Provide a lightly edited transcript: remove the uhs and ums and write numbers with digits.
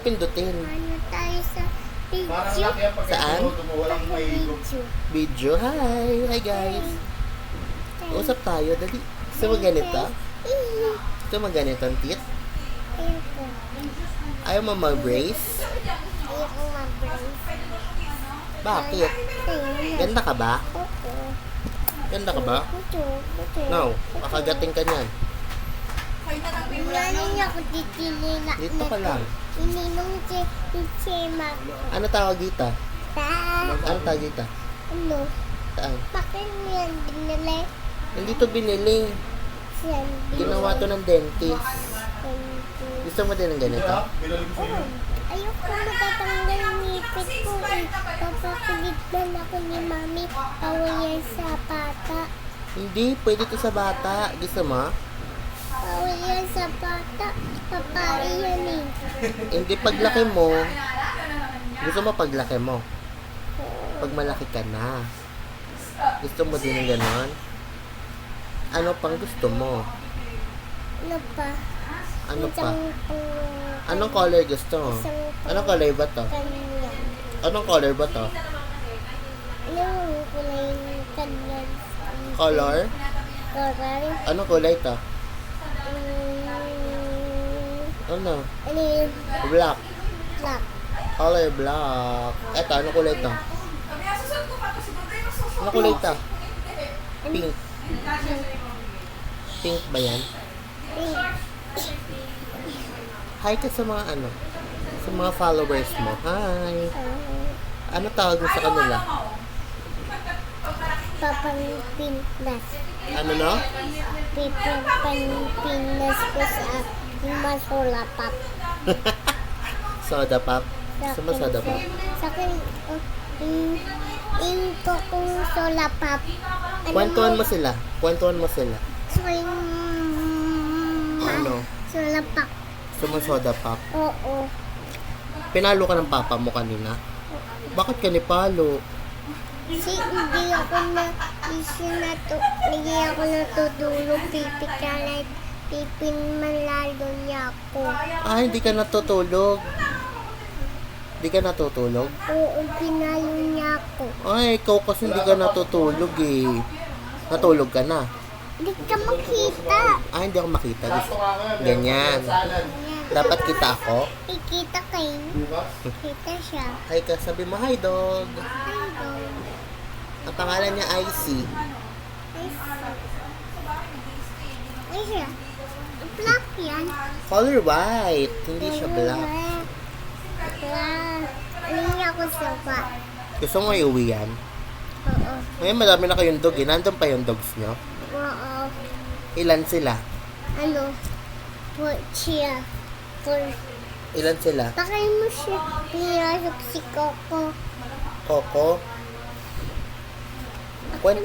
Pindutin. Ano tayo sa video? Saan? Sa video. Video. Hi! Hi guys! Usap tayo. Dali. Gusto mo ganito? Gusto mo ganito ang tit? Ayun po. Ayaw mo mag-brace? Ayun po mag-brace. Bakit? Ganda ka ba? Oo. Ganda ka ba? Ito. No. Makagating ka niyan. Ano niya ako titilin na. Dito ka lang. Ininong si Mac. Ano tawag dito? Ta. Ano tawag dito? Ano? Saan? Bakit mo yan binili? Hindi to binili. Siyan. Ginawa to ng dentist. Gusto mo din ng ganito? Oo. Ayoko matatanggal ang ngipit ko eh. Papakuligdan ako ni Mami. Away sa bata. Hindi. Pwede to sa bata. Gusto mo? Away sa bata. Papai yan eh. Hindi paglaki mo. Gusto mo paglaki mo? Pag malaki ka na. Gusto mo din ng ganon? Ano pang gusto mo? Ano pa? Ano pa? Isang Anong color gusto mo? Anong color ba to? kanya. Anong color ba to? Ano yung kulay ng kanya? Color? Color? Anong kulay to? Ano? Ano yung Black. black? Color black. Eto, anong kulay to? Anong kulay to? Pink. Pink ba yan? Pink. Hi ka sa mga ano? Sa mga followers mo. Hi. Ano tawag mo sa kanila? Papangpinas. Ano no? Papangpinas ko sa masulapap. Soda pop. Gusto mo soda pop? Sa akin, yung ko kong solapap. Kwentuhan mo sila. Kwentuhan mo sila. So, yung Ano? solapap. Gusto mo soda pop? Oo. Pinalo ka ng papa mo kanina? Bakit ka ni palo? Kasi hindi ako natutulog, pipin malalo niya ako. Ah, hindi ka natutulog. Hindi ka natutulog? Oo, pinalo niya ako. Ay, ikaw kasi hindi ka natutulog eh. Natulog ka na. Hindi ka makita. Ah, hindi ako makita. Ganyan. Dapat kita ako. Ikita kayo. Kita siya. Hi ka, sabi mo, hi dog. Hello. Ang pangalan niya Icy. Ay siya. Black yan. Color white. Hindi siya black. Black. Ano niya ako sa ba? Gusto mo iuwi yan? Oo. Ngayon madami na kayong dog eh. Nandun pa yung dogs nyo. Oo. Ilan sila? Ano? Siya. Ilan sila? Bakit mo siya pinasok si Coco? Coco? Kwento